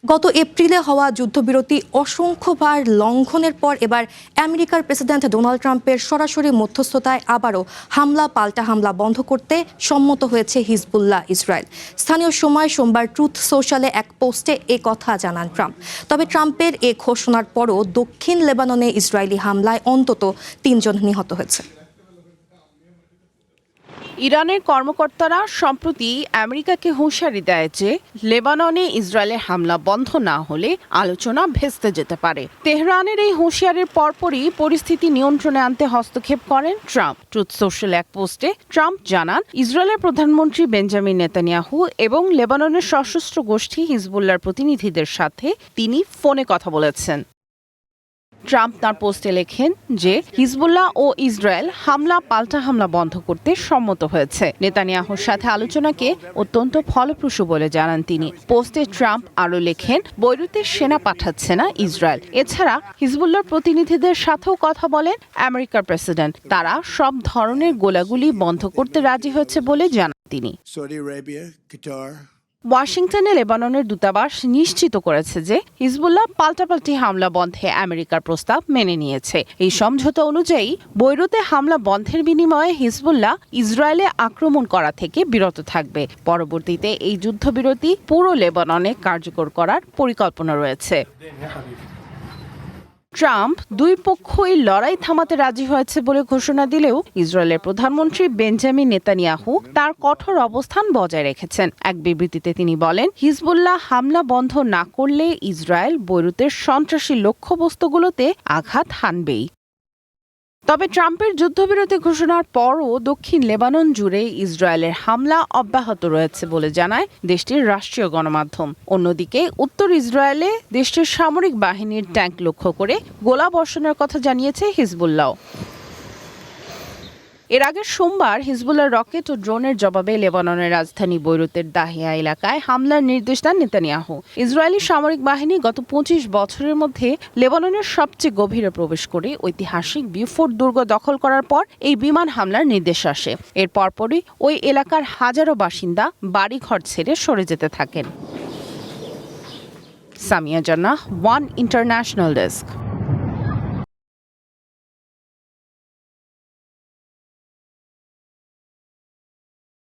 গত এপ্রিলে হওয়া যুদ্ধবিরতি অসংখ্যবার লঙ্ঘনের পর এবার আমেরিকার প্রেসিডেন্ট ডোনাল্ড ট্রাম্পের সরাসরি মধ্যস্থতায় আবারও পাল্টা হামলা বন্ধ করতে সম্মত হয়েছে হিজবুল্লাহ ইসরায়েল। স্থানীয় সময় সোমবার ট্রুথ সোশ্যালে এক পোস্টে এ কথা জানান ট্রাম্প। তবে ট্রাম্পের এ ঘোষণার পরও দক্ষিণ লেবাননে ইসরায়েলি হামলায় অন্তত ৩ জন নিহত হয়েছে। ইরানের কর্মকর্তারা সম্প্রতি আমেরিকাকে হুঁশিয়ারি দেয় যে লেবাননে ইসরায়েলের হামলা বন্ধ না হলে আলোচনা ভেস্তে যেতে পারে। তেহরানের এই হুঁশিয়ারির পরপরই পরিস্থিতি নিয়ন্ত্রণে আনতে হস্তক্ষেপ করেন ট্রাম্প। ট্রুথ সোশ্যাল এক পোস্টে ট্রাম্প জানান, ইসরায়েলের প্রধানমন্ত্রী বেঞ্জামিন নেতানিয়াহু এবং লেবাননের সশস্ত্র গোষ্ঠী হিজবুল্লাহর প্রতিনিধিদের সাথে তিনি ফোনে কথা বলেছেন। ট্রাম্প তার পোস্টে লেখেন যে হিজবুল্লাহ ও ইসরায়েল পাল্টা হামলা বন্ধ করতে সম্মত হয়েছে। নেতানিয়াহুর সাথে আলোচনাকে অত্যন্ত ফলপ্রসূ বলে জানান তিনি। পোস্টে ট্রাম্প আরও লেখেন, বৈরুতে সেনা পাঠাচ্ছে না ইসরায়েল। এছাড়া হিজবুল্লাহর প্রতিনিধিদের সাথেও কথা বলেন আমেরিকার প্রেসিডেন্ট। তারা সব ধরনের গোলাগুলি বন্ধ করতে রাজি হয়েছে বলে জানান তিনি। ওয়াশিংটনে লেবাননের দূতাবাস নিশ্চিত করেছে যে হিজবুল্লাহ পাল্টাপাল্টি হামলা বন্ধে আমেরিকার প্রস্তাব মেনে নিয়েছে। এই সমঝোতা অনুযায়ী বৈরুতে হামলা বন্ধের বিনিময়ে হিজবুল্লাহ ইসরায়েলে আক্রমণ করা থেকে বিরত থাকবে। পরবর্তীতে এই যুদ্ধবিরতি পুরো লেবাননে কার্যকর করার পরিকল্পনা রয়েছে। ট্রাম্প দুই পক্ষই লড়াই থামাতে রাজি হয়েছে বলে ঘোষণা দিলেও ইসরায়েলের প্রধানমন্ত্রী বেঞ্জামিন নেতানিয়াহু তার কঠোর অবস্থান বজায় রেখেছেন। এক বিবৃতিতে তিনি বলেন, হিজবুল্লাহ হামলা বন্ধ না করলে ইসরায়েল বৈরুতের সন্ত্রাসী লক্ষ্যবস্তুগুলোতে আঘাত হানবেই। তবে ট্রাম্পের যুদ্ধবিরতি ঘোষণার পরও দক্ষিণ লেবানন জুড়ে ইসরায়েলের হামলা অব্যাহত রয়েছে বলে জানায় দেশটির রাষ্ট্রীয় গণমাধ্যম। অন্যদিকে উত্তর ইসরায়েলে দেশটির সামরিক বাহিনীর ট্যাঙ্ক লক্ষ্য করে গোলাবর্ষণের কথা জানিয়েছে হিজবুল্লাহ। এর আগে সোমবার হিজবুল্লাহর রকেট ও ড্রোনের জবাবে লেবাননের রাজধানী বৈরুতের দাহিয়া এলাকায় হামলার নির্দেশ দেন নেতানিয়াহু। ইসরায়েলি সামরিক বাহিনী গত ২৫ বছরের মধ্যে লেবাননের সবচেয়ে গভীরে প্রবেশ করে ঐতিহাসিক বিউফোর্ট দুর্গ দখল করার পর এই বিমান হামলার নির্দেশ আসে। এর পরপরই ওই এলাকার হাজারো বাসিন্দা বাড়িঘর ছেড়ে সরে যেতে থাকেন। সামিয়া জান্নাহ, ওয়ান ইন্টারন্যাশনাল ডেস্ক।